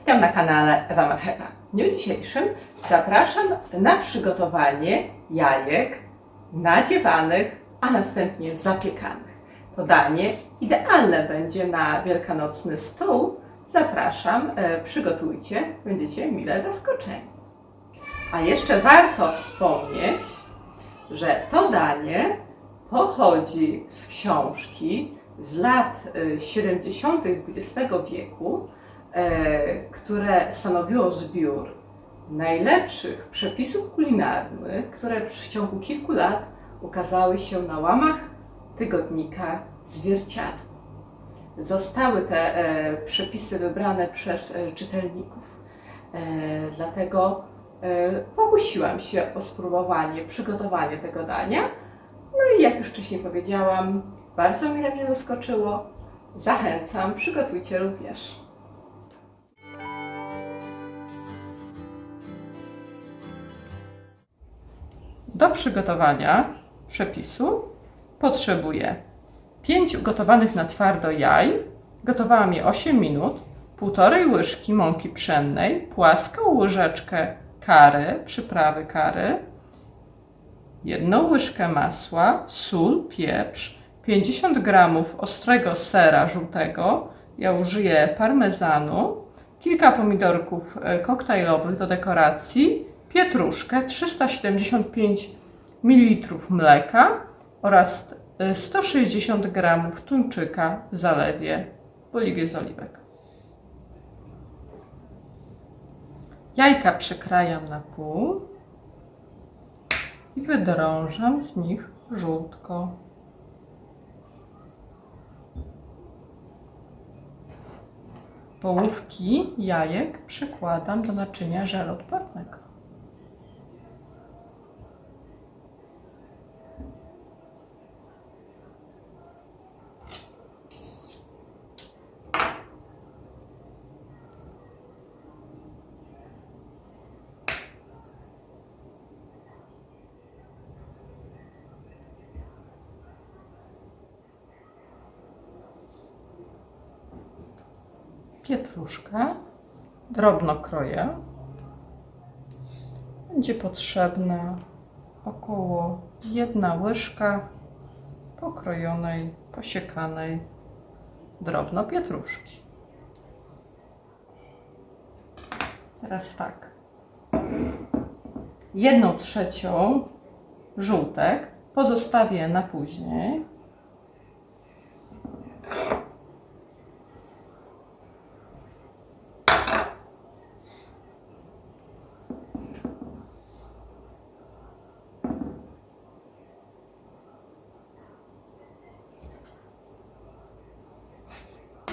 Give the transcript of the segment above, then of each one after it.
Witam na kanale Ewa Marchewa. W dniu dzisiejszym zapraszam na przygotowanie jajek nadziewanych, a następnie zapiekanych. To danie idealne będzie na wielkanocny stół. Zapraszam, przygotujcie, będziecie mile zaskoczeni. A jeszcze warto wspomnieć, że to danie pochodzi z książki z lat 70. XX wieku, które stanowiło zbiór najlepszych przepisów kulinarnych, które w ciągu kilku lat ukazały się na łamach tygodnika Zwierciadło. Zostały te przepisy wybrane przez czytelników, dlatego pokusiłam się o spróbowanie, przygotowanie tego dania. No i jak już wcześniej powiedziałam, bardzo mile mnie zaskoczyło. Zachęcam, przygotujcie również. Do przygotowania przepisu potrzebuję 5 ugotowanych na twardo jaj. Gotowałam je 8 minut, 1,5 łyżki mąki pszennej, płaską łyżeczkę curry, przyprawy curry, 1 łyżkę masła, sól, pieprz, 50 g ostrego sera żółtego, ja użyję parmezanu, kilka pomidorków koktajlowych do dekoracji, pietruszkę, 375 ml mleka oraz 160 g tuńczyka w zalewie w oliwie z oliwek. Jajka przekrajam na pół i wydrążam z nich żółtko. Połówki jajek przykładam do naczynia żeloodpornego. Pietruszkę drobno kroję. Będzie potrzebna około 1 łyżka pokrojonej, posiekanej drobno pietruszki. Teraz tak. 1/3 żółtek pozostawię na później.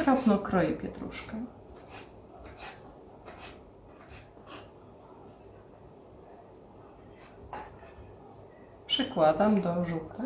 Drobno kroję pietruszkę. Przykładam do żółtek.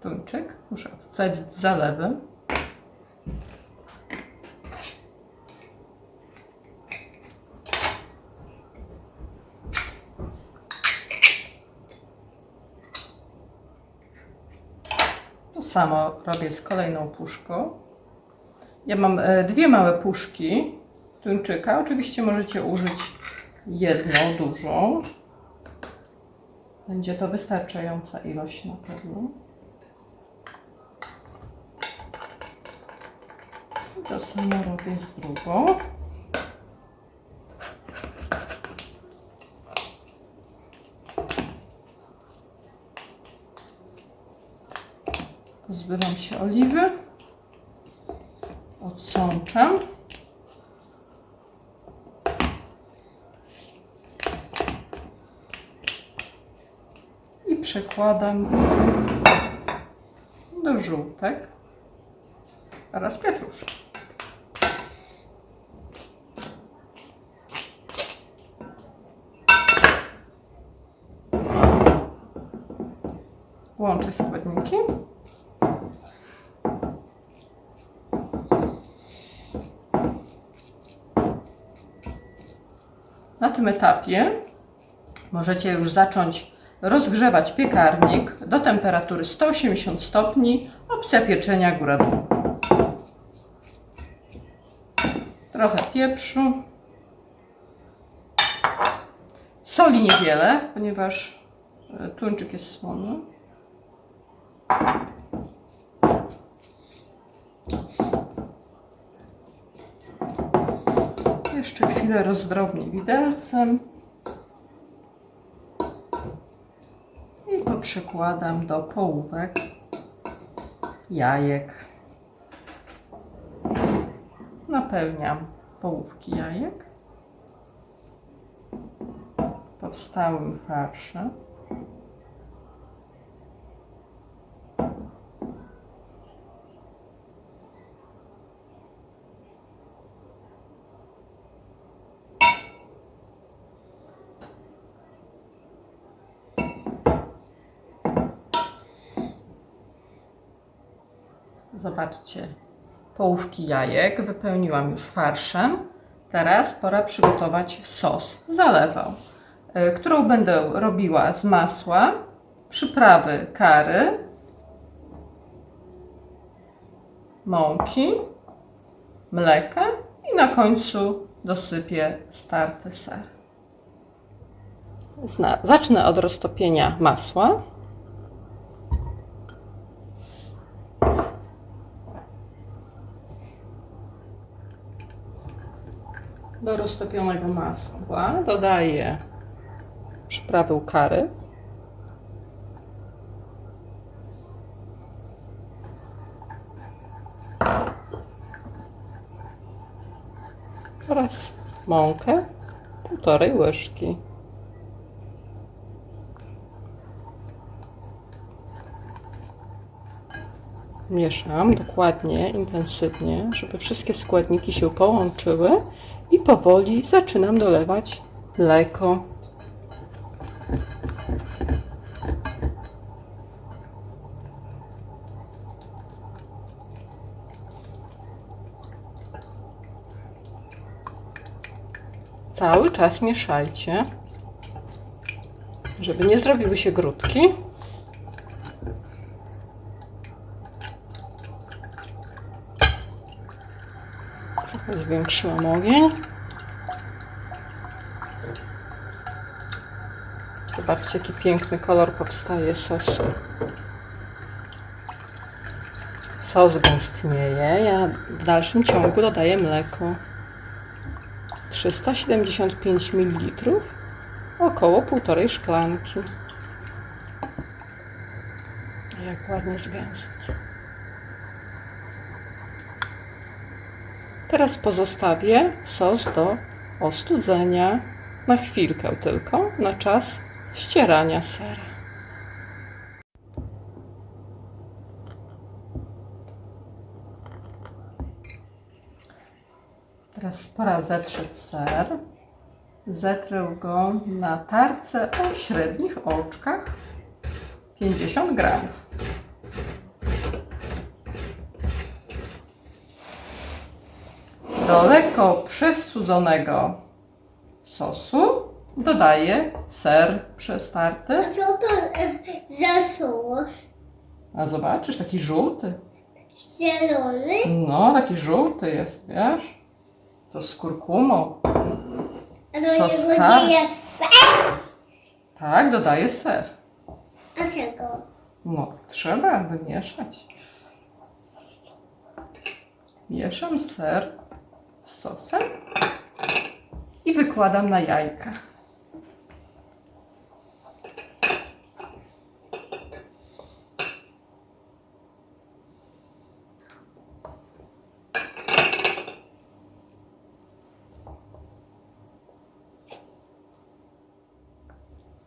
Tuńczyk muszę odcedzić z zalewem. To samo robię z kolejną puszką. Ja mam 2 małe puszki tuńczyka. Oczywiście możecie użyć jedną dużą. Będzie to wystarczająca ilość na pewno. To samo robię z drugą. Pozbywam się oliwy, odsączam i przekładam do żółtek oraz pietruszki. Łączę składniki. Na tym etapie możecie już zacząć rozgrzewać piekarnik do temperatury 180 stopni. Opcja pieczenia góra-dół. Trochę pieprzu. Soli niewiele, ponieważ tuńczyk jest słony. Jeszcze chwilę rozdrobnię widelcem i poprzekładam do połówek jajek. Napełniam połówki jajek powstałym farszem. Zobaczcie, połówki jajek wypełniłam już farszem. Teraz pora przygotować sos zalewał, którą będę robiła z masła, przyprawy curry, mąki, mleka i na końcu dosypię starty ser. Zacznę od roztopienia masła. Do roztopionego masła dodaję przyprawę curry, oraz mąkę 1,5 łyżki. Mieszam dokładnie, intensywnie, żeby wszystkie składniki się połączyły i powoli zaczynam dolewać mleko. Cały czas mieszajcie, żeby nie zrobiły się grudki. Zwiększyłam ogień. Zobaczcie, jaki piękny kolor powstaje sosu. Sos gęstnieje. Ja w dalszym ciągu dodaję mleko. 375 ml, około 1,5 szklanki. Jak ładnie zgęstnie. Teraz pozostawię sos do ostudzenia na chwilkę tylko, na czas ścierania sera. Teraz pora zetrzeć ser. Zetrę go na tarce o średnich oczkach, 50 gramów. Do lekko przestudzonego sosu dodaję ser przestarty. A co to za sos? A zobaczysz, taki żółty. Zielony? No, taki żółty jest, wiesz? To z kurkumą. A do Sos niego curry. nie jest ser? Tak, dodaję ser. A czego? No, trzeba wymieszać. Mieszam ser z sosem i wykładam na jajka.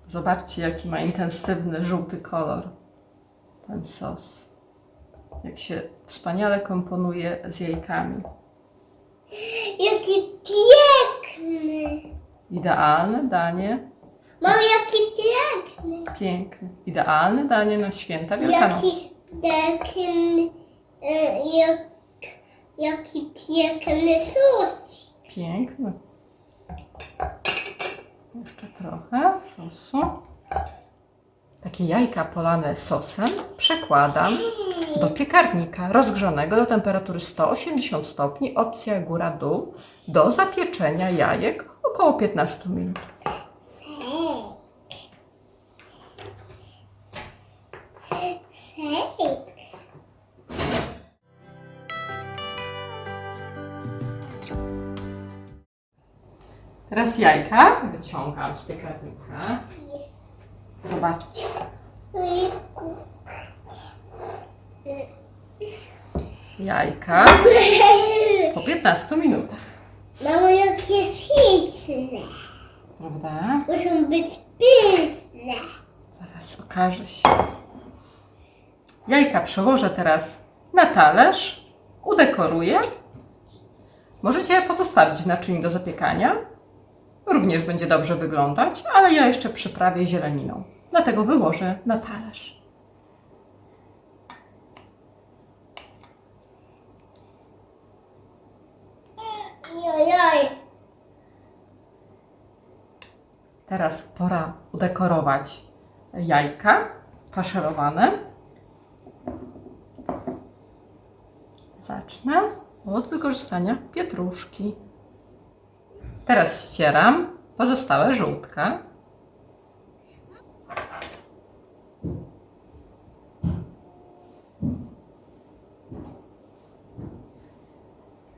Zobaczcie, jaki ma intensywny, żółty kolor ten sos. Jak się wspaniale komponuje z jajkami. Jaki piękny! Idealne danie. Mamo, jaki piękny! Piękne. Idealne danie na święta Wielkanocy. Jaki piękny, jaki piękny sos! Piękne. Jeszcze trochę. trochę sosu. Takie jajka polane sosem przekładam do piekarnika rozgrzanego do temperatury 180 stopni, opcja góra-dół, do zapieczenia jajek około 15 minut. Sejk. Teraz jajka wyciągam z piekarnika. Zobaczcie. Jajka po 15 minutach. Mamo, jakie śliczne. Prawda? Muszą być pyszne. Zaraz okaże się. Jajka przełożę teraz na talerz, udekoruję. Możecie je pozostawić w naczyniu do zapiekania. Również będzie dobrze wyglądać, ale ja jeszcze przyprawię zieleniną. Dlatego wyłożę na talerz. Jojoj. Teraz pora udekorować jajka faszerowane. Zacznę od wykorzystania pietruszki. Teraz ścieram pozostałe żółtka.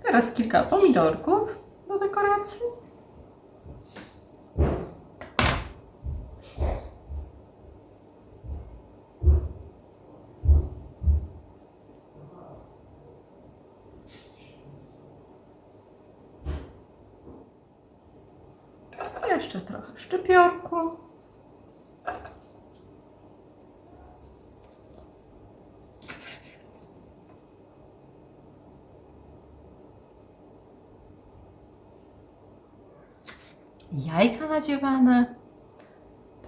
Teraz kilka pomidorków do dekoracji. Jeszcze trochę szczypiorku. Jajka nadziewane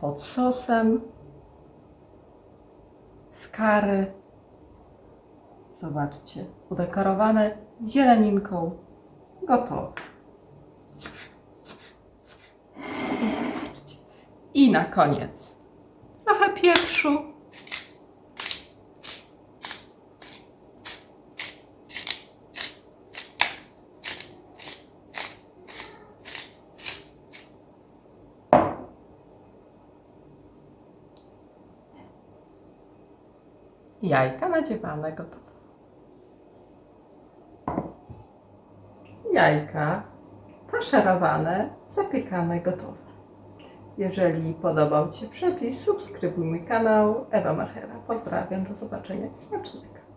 pod sosem z curry. Zobaczcie, udekorowane zieleninką. Gotowe. I zobaczcie. I na koniec trochę pieprzu. Jajka nadziewane gotowe. Jajka faszerowane, zapiekane gotowe. Jeżeli podobał Ci się przepis, subskrybuj mój kanał. Ewa Marchewa. Pozdrawiam, do zobaczenia i smacznego.